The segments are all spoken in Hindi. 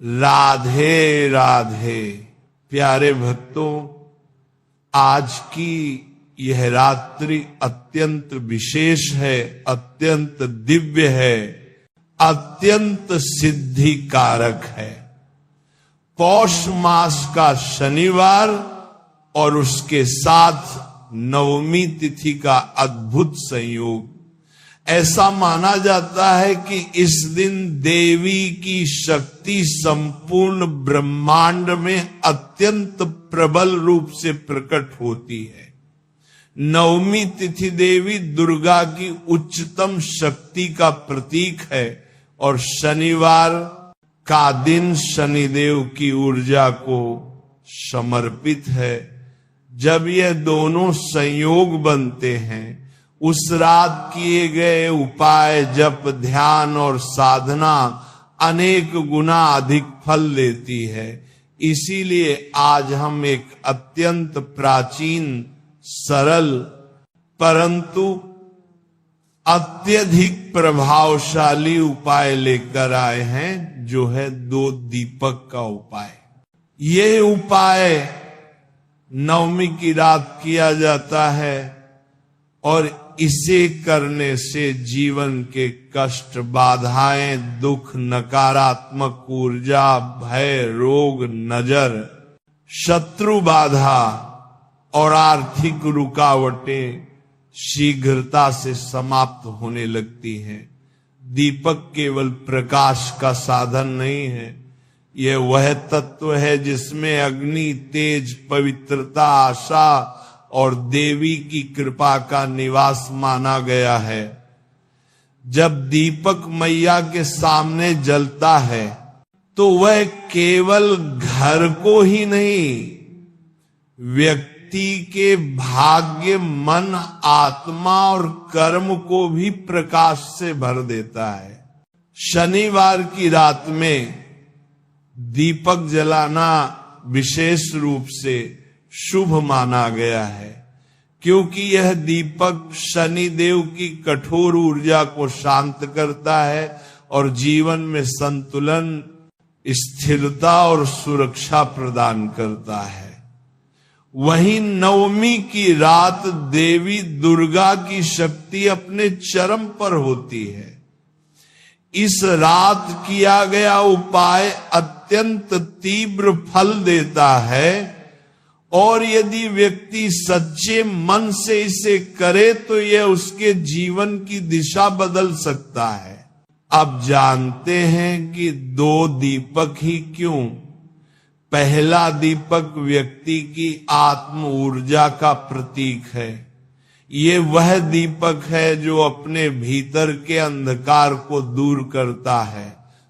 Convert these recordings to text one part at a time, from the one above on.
राधे राधे। प्यारे भक्तों, आज की यह रात्रि अत्यंत विशेष है, अत्यंत दिव्य है, अत्यंत सिद्धि कारक है। पौष मास का शनिवार और उसके साथ नवमी तिथि का अद्भुत संयोग। ऐसा माना जाता है कि इस दिन देवी की शक्ति संपूर्ण ब्रह्मांड में अत्यंत प्रबल रूप से प्रकट होती है। नवमी तिथि देवी दुर्गा की उच्चतम शक्ति का प्रतीक है और शनिवार का दिन शनिदेव की ऊर्जा को समर्पित है। जब यह दोनों संयोग बनते हैं, उस रात किए गए उपाय, जप, ध्यान और साधना अनेक गुना अधिक फल देती है। इसीलिए आज हम एक अत्यंत प्राचीन, सरल परंतु अत्यधिक प्रभावशाली उपाय लेकर आए हैं, जो है 2 दीपक का उपाय। ये उपाय नवमी की रात किया जाता है और इसे करने से जीवन के कष्ट, बाधाएं, दुख, नकारात्मक ऊर्जा, भय, रोग, नजर, शत्रु बाधा और आर्थिक रुकावटें शीघ्रता से समाप्त होने लगती हैं। दीपक केवल प्रकाश का साधन नहीं है, यह वह तत्व है जिसमें अग्नि, तेज, पवित्रता, आशा और देवी की कृपा का निवास माना गया है। जब दीपक मैया के सामने जलता है तो वह केवल घर को ही नहीं, व्यक्ति के भाग्य, मन, आत्मा और कर्म को भी प्रकाश से भर देता है। शनिवार की रात में दीपक जलाना विशेष रूप से शुभ माना गया है, क्योंकि यह दीपक शनिदेव की कठोर ऊर्जा को शांत करता है और जीवन में संतुलन, स्थिरता और सुरक्षा प्रदान करता है। वहीं नवमी की रात देवी दुर्गा की शक्ति अपने चरम पर होती है। इस रात किया गया उपाय अत्यंत तीव्र फल देता है और यदि व्यक्ति सच्चे मन से इसे करे तो यह उसके जीवन की दिशा बदल सकता है। अब जानते हैं कि 2 दीपक ही क्यों। पहला दीपक व्यक्ति की आत्म ऊर्जा का प्रतीक है। ये वह दीपक है जो अपने भीतर के अंधकार को दूर करता है।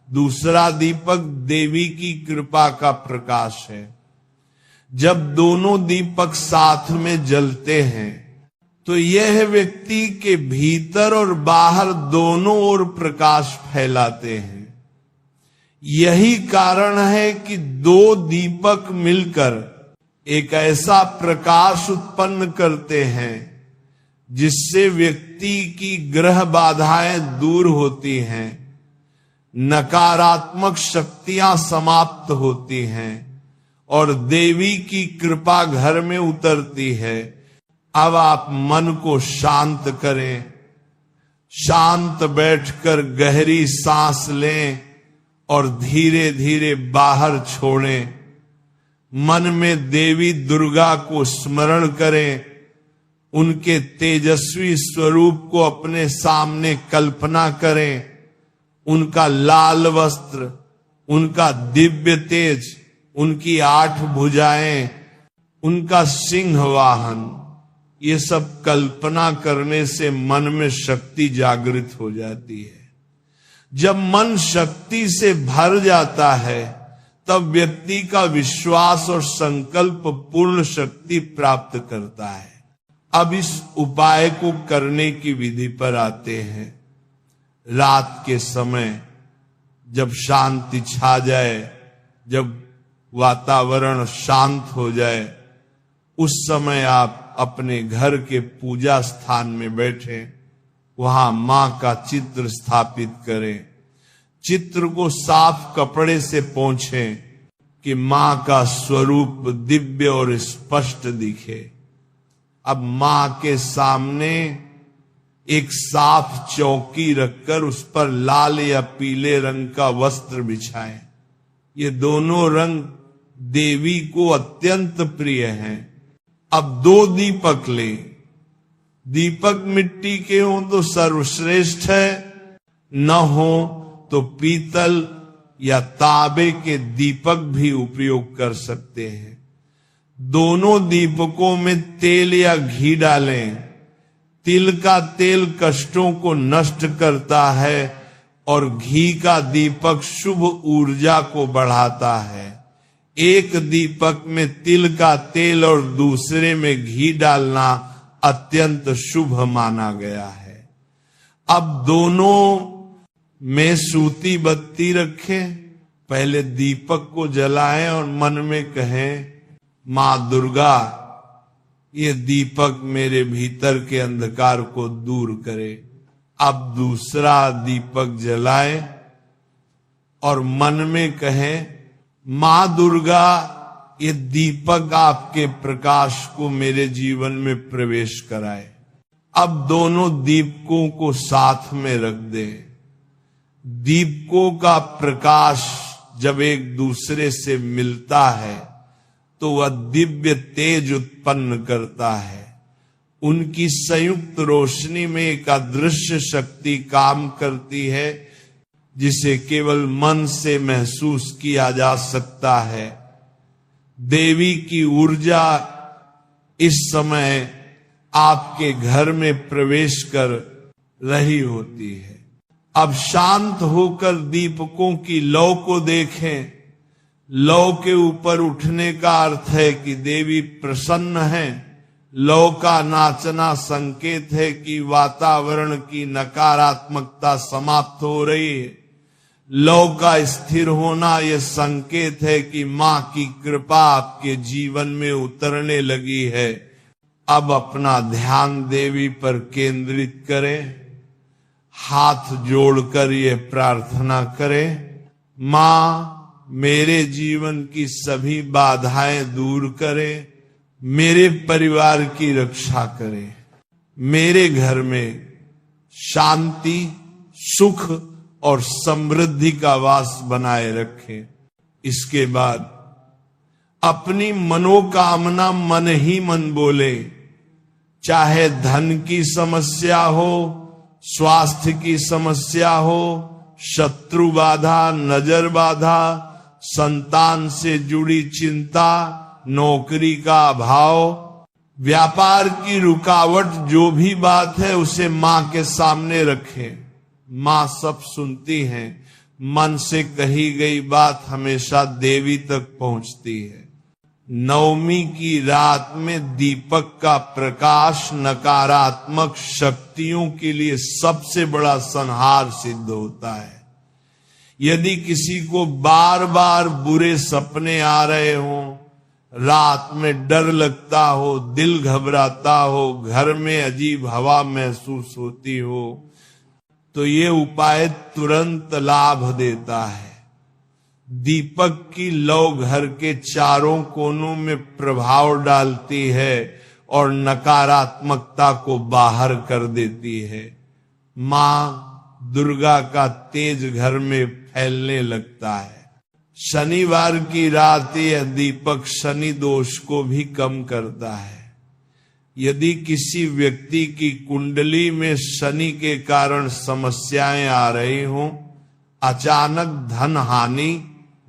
दूसरा दीपक देवी की कृपा का प्रकाश है। जब दोनों दीपक साथ में जलते हैं तो यह व्यक्ति के भीतर और बाहर दोनों ओर प्रकाश फैलाते हैं। यही कारण है कि 2 दीपक मिलकर एक ऐसा प्रकाश उत्पन्न करते हैं जिससे व्यक्ति की ग्रह बाधाएं दूर होती हैं, नकारात्मक शक्तियां समाप्त होती हैं और देवी की कृपा घर में उतरती है। अब आप मन को शांत करें, शांत बैठकर गहरी सांस लें और धीरे धीरे बाहर छोड़ें। मन में देवी दुर्गा को स्मरण करें, उनके तेजस्वी स्वरूप को अपने सामने कल्पना करें। उनका लाल वस्त्र, उनका दिव्य तेज, उनकी 8 भुजाएं, उनका सिंह वाहन, ये सब कल्पना करने से मन में शक्ति जागृत हो जाती है। जब मन शक्ति से भर जाता है तब व्यक्ति का विश्वास और संकल्प पूर्ण शक्ति प्राप्त करता है। अब इस उपाय को करने की विधि पर आते हैं। रात के समय जब शांति छा जाए, जब वातावरण शांत हो जाए, उस समय आप अपने घर के पूजा स्थान में बैठें, वहां मां का चित्र स्थापित करें। चित्र को साफ कपड़े से पोंछें कि मां का स्वरूप दिव्य और स्पष्ट दिखे। अब मां के सामने एक साफ चौकी रखकर उस पर लाल या पीले रंग का वस्त्र बिछाएं। ये दोनों रंग देवी को अत्यंत प्रिय हैं। अब 2 दीपक लें। दीपक मिट्टी के हों तो सर्वश्रेष्ठ है, न हो तो पीतल या तांबे के दीपक भी उपयोग कर सकते हैं। दोनों दीपकों में तेल या घी डालें। तिल का तेल कष्टों को नष्ट करता है और घी का दीपक शुभ ऊर्जा को बढ़ाता है। एक दीपक में तिल का तेल और दूसरे में घी डालना अत्यंत शुभ माना गया है। अब दोनों में सूती बत्ती रखें। पहले दीपक को जलाएं और मन में कहें, मां दुर्गा, ये दीपक मेरे भीतर के अंधकार को दूर करे। अब दूसरा दीपक जलाएं और मन में कहें, मां दुर्गा, ये दीपक आपके प्रकाश को मेरे जीवन में प्रवेश कराए। अब दोनों दीपकों को साथ में रख दें। दीपकों का प्रकाश जब एक दूसरे से मिलता है तो वह दिव्य तेज उत्पन्न करता है। उनकी संयुक्त रोशनी में एक अदृश्य शक्ति काम करती है जिसे केवल मन से महसूस किया जा सकता है। देवी की ऊर्जा इस समय आपके घर में प्रवेश कर रही होती है। अब शांत होकर दीपकों की लौ को देखें। लौ के ऊपर उठने का अर्थ है कि देवी प्रसन्न है। लौ का नाचना संकेत है कि वातावरण की नकारात्मकता समाप्त हो रही है। लौ का स्थिर होना यह संकेत है कि मां की कृपा आपके जीवन में उतरने लगी है। अब अपना ध्यान देवी पर केंद्रित करें। हाथ जोड़कर ये प्रार्थना करें, मां मेरे जीवन की सभी बाधाएं दूर करें, मेरे परिवार की रक्षा करें, मेरे घर में शांति, सुख और समृद्धि का वास बनाए रखें। इसके बाद अपनी मनोकामना मन ही मन बोले। चाहे धन की समस्या हो, स्वास्थ्य की समस्या हो, शत्रु बाधा, नजर बाधा, संतान से जुड़ी चिंता, नौकरी का अभाव, व्यापार की रुकावट, जो भी बात है उसे मां के सामने रखें। मां सब सुनती हैं। मन से कही गई बात हमेशा देवी तक पहुंचती है। नवमी की रात में दीपक का प्रकाश नकारात्मक शक्तियों के लिए सबसे बड़ा संहार सिद्ध होता है। यदि किसी को बार बार बुरे सपने आ रहे हों, रात में डर लगता हो, दिल घबराता हो, घर में अजीब हवा महसूस होती हो, तो ये उपाय तुरंत लाभ देता है। दीपक की लौ घर के चारों कोनों में प्रभाव डालती है और नकारात्मकता को बाहर कर देती है। मां दुर्गा का तेज घर में फैलने लगता है। शनिवार की रात यह दीपक शनि दोष को भी कम करता है। यदि किसी व्यक्ति की कुंडली में शनि के कारण समस्याएं आ रही हों, अचानक धन हानि,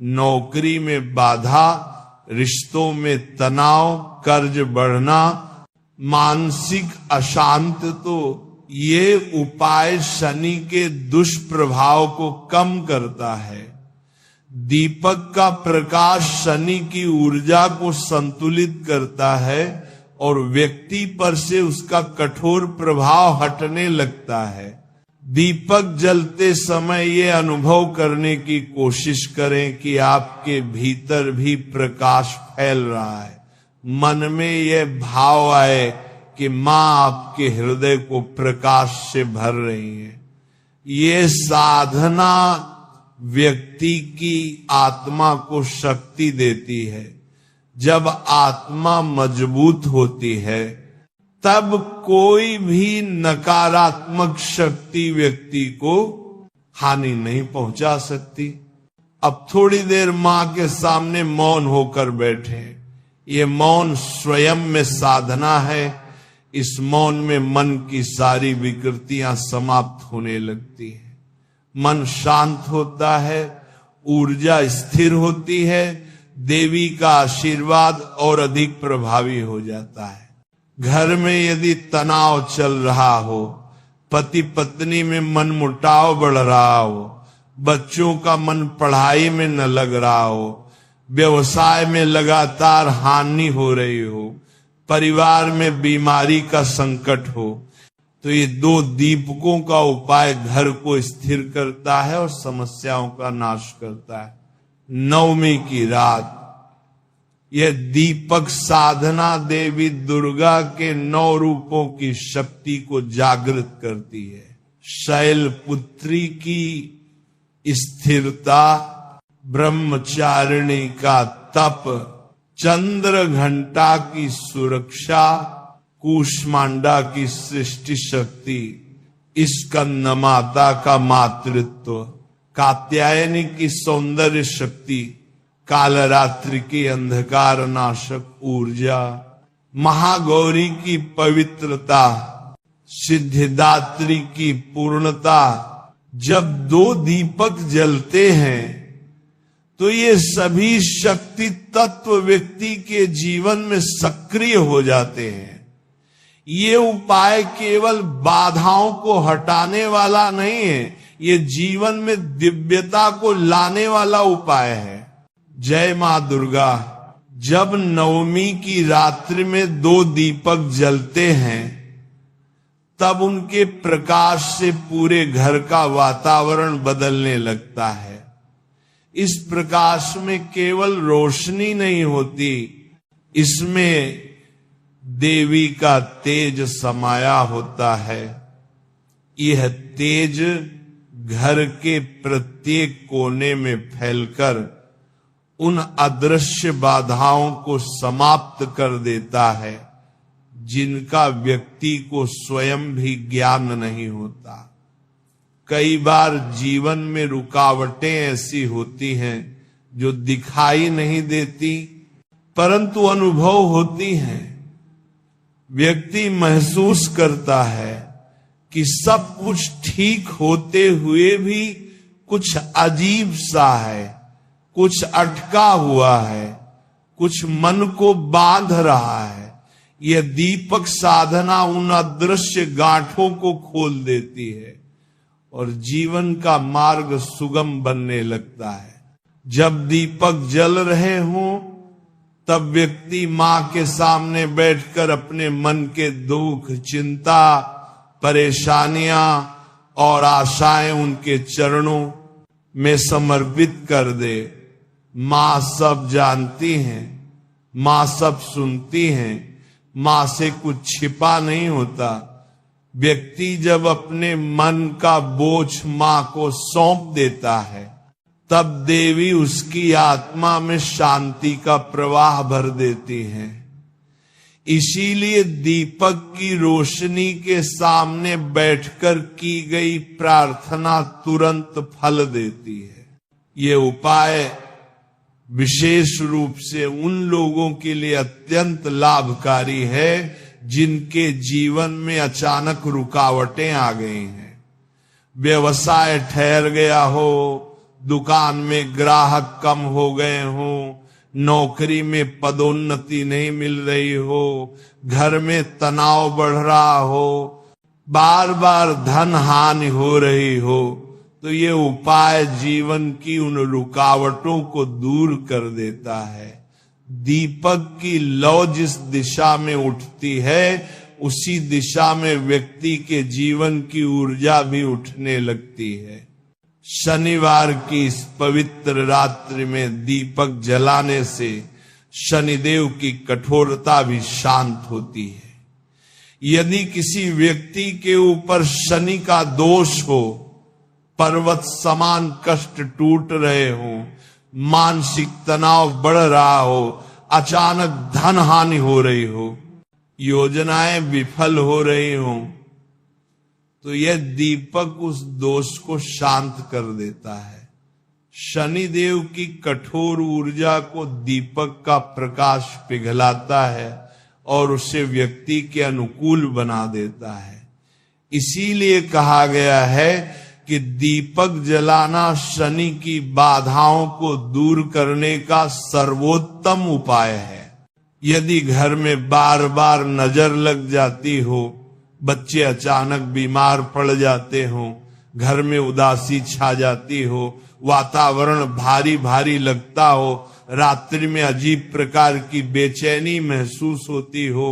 नौकरी में बाधा, रिश्तों में तनाव, कर्ज बढ़ना, मानसिक अशांत, तो ये उपाय शनि के दुष्प्रभाव को कम करता है। दीपक का प्रकाश शनि की ऊर्जा को संतुलित करता है और व्यक्ति पर से उसका कठोर प्रभाव हटने लगता है। दीपक जलते समय ये अनुभव करने की कोशिश करें कि आपके भीतर भी प्रकाश फैल रहा है। मन में यह भाव आए कि मां आपके हृदय को प्रकाश से भर रही है। ये साधना व्यक्ति की आत्मा को शक्ति देती है। जब आत्मा मजबूत होती है तब कोई भी नकारात्मक शक्ति व्यक्ति को हानि नहीं पहुंचा सकती। अब थोड़ी देर मां के सामने मौन होकर बैठे। ये मौन स्वयं में साधना है। इस मौन में मन की सारी विकृतियां समाप्त होने लगती है। मन शांत होता है, ऊर्जा स्थिर होती है, देवी का आशीर्वाद और अधिक प्रभावी हो जाता है। घर में यदि तनाव चल रहा हो, पति पत्नी में मनमुटाव बढ़ रहा हो, बच्चों का मन पढ़ाई में न लग रहा हो, व्यवसाय में लगातार हानि हो रही हो, परिवार में बीमारी का संकट हो, तो ये 2 दीपकों का उपाय घर को स्थिर करता है और समस्याओं का नाश करता है। नवमी की रात यह दीपक साधना देवी दुर्गा के 9 रूपों की शक्ति को जागृत करती है। शैलपुत्री की स्थिरता, ब्रह्मचारिणी का तप, चंद्र घंटा की सुरक्षा, कूष्मांडा की सृष्टि शक्ति, स्कंद माता का मातृत्व, कात्यायनी की सौंदर्य शक्ति, कालरात्रि की अंधकार नाशक ऊर्जा, महागौरी की पवित्रता, सिद्धिदात्री की पूर्णता। जब 2 दीपक जलते हैं तो ये सभी शक्ति तत्व व्यक्ति के जीवन में सक्रिय हो जाते हैं। ये उपाय केवल बाधाओं को हटाने वाला नहीं है, ये जीवन में दिव्यता को लाने वाला उपाय है। जय मां दुर्गा। जब नवमी की रात्रि में 2 दीपक जलते हैं तब उनके प्रकाश से पूरे घर का वातावरण बदलने लगता है। इस प्रकाश में केवल रोशनी नहीं होती, इसमें देवी का तेज समाया होता है। यह तेज घर के प्रत्येक कोने में फैलकर उन अदृश्य बाधाओं को समाप्त कर देता है जिनका व्यक्ति को स्वयं भी ज्ञान नहीं होता। कई बार जीवन में रुकावटें ऐसी होती हैं जो दिखाई नहीं देती परंतु अनुभव होती हैं। व्यक्ति महसूस करता है कि सब कुछ ठीक होते हुए भी कुछ अजीब सा है, कुछ अटका हुआ है, कुछ मन को बांध रहा है। यह दीपक साधना उन अदृश्य गांठों को खोल देती है और जीवन का मार्ग सुगम बनने लगता है। जब दीपक जल रहे हों तब व्यक्ति मां के सामने बैठकर अपने मन के दुख, चिंता, परेशानियां और आशाएं उनके चरणों में समर्पित कर दे। मां सब जानती हैं, मां सब सुनती हैं, मां से कुछ छिपा नहीं होता। व्यक्ति जब अपने मन का बोझ मां को सौंप देता है तब देवी उसकी आत्मा में शांति का प्रवाह भर देती हैं। इसीलिए दीपक की रोशनी के सामने बैठकर की गई प्रार्थना तुरंत फल देती है। ये उपाय विशेष रूप से उन लोगों के लिए अत्यंत लाभकारी है जिनके जीवन में अचानक रुकावटें आ गई हैं। व्यवसाय ठहर गया हो, दुकान में ग्राहक कम हो गए हो, नौकरी में पदोन्नति नहीं मिल रही हो, घर में तनाव बढ़ रहा हो, बार बार धन हानि हो रही हो, तो ये उपाय जीवन की उन रुकावटों को दूर कर देता है। दीपक की लौ जिस दिशा में उठती है उसी दिशा में व्यक्ति के जीवन की ऊर्जा भी उठने लगती है। शनिवार की इस पवित्र रात्रि में दीपक जलाने से शनिदेव की कठोरता भी शांत होती है। यदि किसी व्यक्ति के ऊपर शनि का दोष हो पर्वत समान कष्ट टूट रहे हो, मानसिक तनाव बढ़ रहा हो, अचानक धन हानि हो रही हो, योजनाएं विफल हो रही हो, तो यह दीपक उस दोष को शांत कर देता है। शनिदेव की कठोर ऊर्जा को दीपक का प्रकाश पिघलाता है और उसे व्यक्ति के अनुकूल बना देता है। इसीलिए कहा गया है कि दीपक जलाना शनि की बाधाओं को दूर करने का सर्वोत्तम उपाय है। यदि घर में बार बार नजर लग जाती हो, बच्चे अचानक बीमार पड़ जाते हो, घर में उदासी छा जाती हो, वातावरण भारी भारी लगता हो, रात्रि में अजीब प्रकार की बेचैनी महसूस होती हो,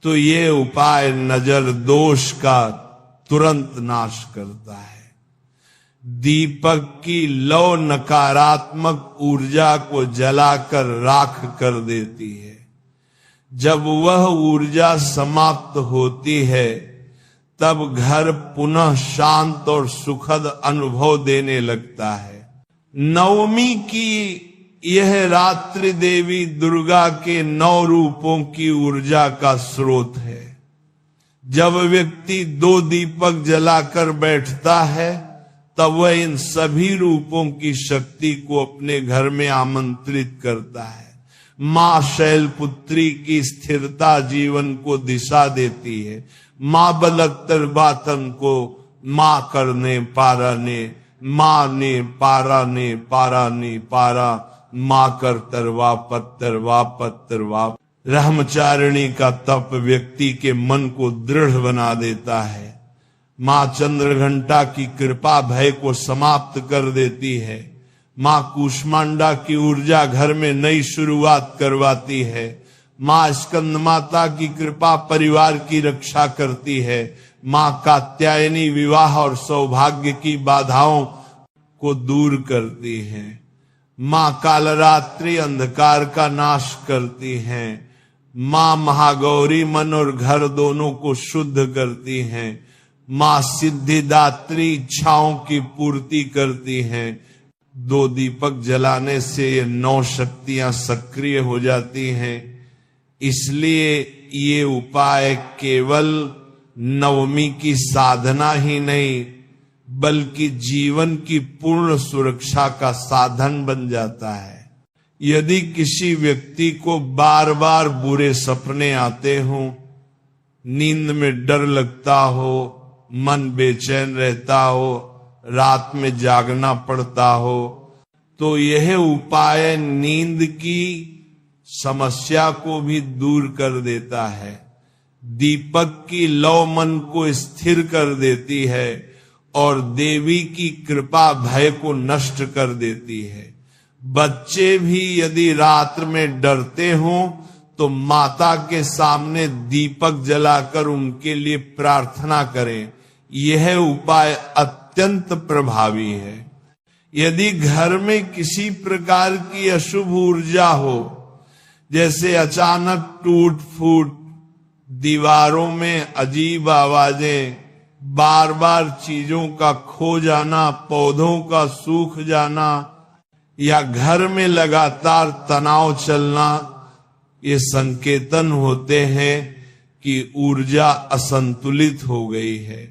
तो ये उपाय नजर दोष का तुरंत नाश करता है। दीपक की लौ नकारात्मक ऊर्जा को जलाकर राख कर देती है। जब वह ऊर्जा समाप्त होती है, तब घर पुनः शांत और सुखद अनुभव देने लगता है। नवमी की यह रात्रि देवी दुर्गा के 9 रूपों की ऊर्जा का स्रोत है। जब व्यक्ति 2 दीपक जलाकर बैठता है, तब वह इन सभी रूपों की शक्ति को अपने घर में आमंत्रित करता है। मां शैलपुत्री की स्थिरता जीवन को दिशा देती है। मां बलक्तर बातन को मां करने पारा ने, मां ने पारा ने, पारा ने पारा, मां कर तरवा पत्तरवा पत्तरवा। ब्रह्मचारिणी का तप व्यक्ति के मन को दृढ़ बना देता है। मां चंद्रघंटा की कृपा भय को समाप्त कर देती है। मां कूष्मांडा की ऊर्जा घर में नई शुरुआत करवाती है। मां स्कंद माता की कृपा परिवार की रक्षा करती है। मां कात्यायनी विवाह और सौभाग्य की बाधाओं को दूर करती है। मां कालरात्रि अंधकार का नाश करती हैं। मां महागौरी मन और घर दोनों को शुद्ध करती हैं। मां सिद्धिदात्री इच्छाओं की पूर्ति करती हैं। 2 दीपक जलाने से ये 9 शक्तियां सक्रिय हो जाती हैं। इसलिए ये उपाय केवल नवमी की साधना ही नहीं, बल्कि जीवन की पूर्ण सुरक्षा का साधन बन जाता है। यदि किसी व्यक्ति को बार बार बुरे सपने आते हों, नींद में डर लगता हो, मन बेचैन रहता हो, रात में जागना पड़ता हो, तो यह उपाय नींद की समस्या को भी दूर कर देता है। दीपक की लौ मन को स्थिर कर देती है और देवी की कृपा भय को नष्ट कर देती है। बच्चे भी यदि रात में डरते हों, तो माता के सामने दीपक जलाकर उनके लिए प्रार्थना करें। यह उपाय अत्यंत प्रभावी है। यदि घर में किसी प्रकार की अशुभ ऊर्जा हो, जैसे अचानक टूट फूट, दीवारों में अजीब आवाजें, बार बार चीजों का खो जाना, पौधों का सूख जाना, या घर में लगातार तनाव चलना, ये संकेतन होते हैं कि ऊर्जा असंतुलित हो गई है।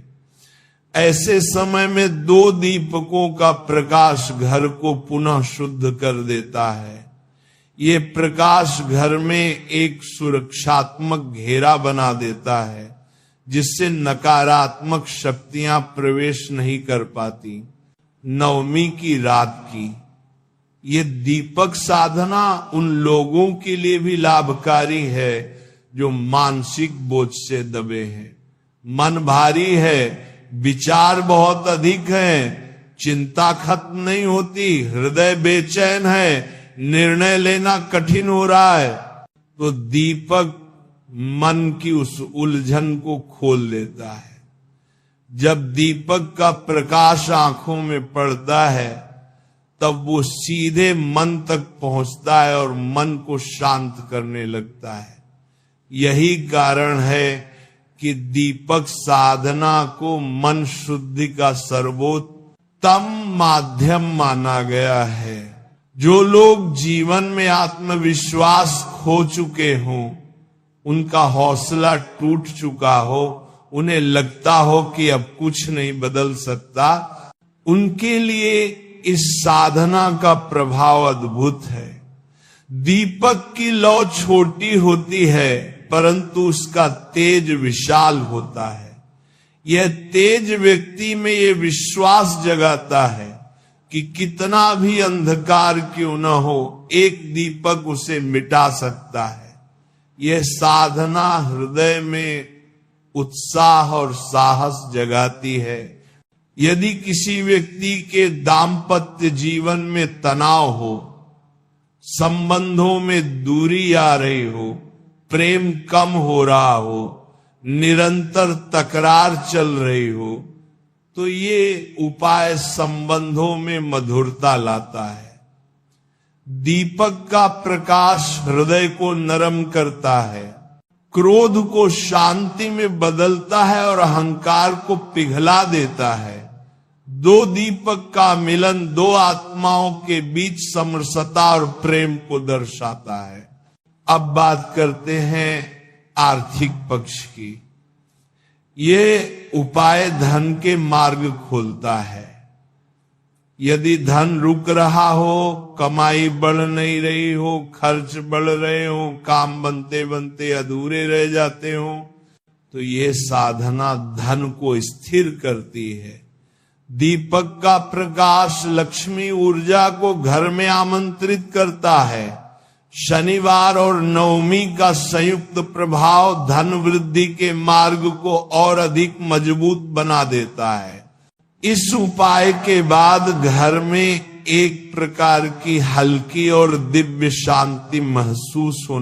ऐसे समय में 2 दीपकों का प्रकाश घर को पुनः शुद्ध कर देता है। ये प्रकाश घर में एक सुरक्षात्मक घेरा बना देता है, जिससे नकारात्मक शक्तियां प्रवेश नहीं कर पाती। नवमी की रात की ये दीपक साधना उन लोगों के लिए भी लाभकारी है जो मानसिक बोझ से दबे हैं। मन भारी है, विचार बहुत अधिक है, चिंता खत्म नहीं होती, हृदय बेचैन है, निर्णय लेना कठिन हो रहा है, तो दीपक मन की उस उलझन को खोल देता है। जब दीपक का प्रकाश आंखों में पड़ता है, तब वो सीधे मन तक पहुंचता है और मन को शांत करने लगता है। यही कारण है कि दीपक साधना को मन शुद्धि का उत्तम माध्यम माना गया है। जो लोग जीवन में आत्मविश्वास खो चुके हों, उनका हौसला टूट चुका हो, उन्हें लगता हो कि अब कुछ नहीं बदल सकता, उनके लिए इस साधना का प्रभाव अद्भुत है। दीपक की लौ छोटी होती है, परंतु उसका तेज विशाल होता है। यह तेज व्यक्ति में यह विश्वास जगाता है कि कितना भी अंधकार क्यों न हो, एक दीपक उसे मिटा सकता है। यह साधना हृदय में उत्साह और साहस जगाती है। यदि किसी व्यक्ति के दाम्पत्य जीवन में तनाव हो, संबंधों में दूरी आ रही हो, प्रेम कम हो रहा हो, निरंतर तकरार चल रही हो, तो ये उपाय संबंधों में मधुरता लाता है। दीपक का प्रकाश हृदय को नरम करता है, क्रोध को शांति में बदलता है और अहंकार को पिघला देता है। दो दीपक का मिलन दो आत्माओं के बीच समरसता और प्रेम को दर्शाता है। अब बात करते हैं आर्थिक पक्ष की। ये उपाय धन के मार्ग खोलता है। यदि धन रुक रहा हो, कमाई बढ़ नहीं रही हो, खर्च बढ़ रहे हो, काम बनते बनते अधूरे रह जाते हो, तो ये साधना धन को स्थिर करती है। दीपक का प्रकाश लक्ष्मी ऊर्जा को घर में आमंत्रित करता है। शनिवार और नवमी का संयुक्त प्रभाव धन वृद्धि के मार्ग को और अधिक मजबूत बना देता है। इस उपाय के बाद घर में एक प्रकार की हल्की और दिव्य शांति महसूस होने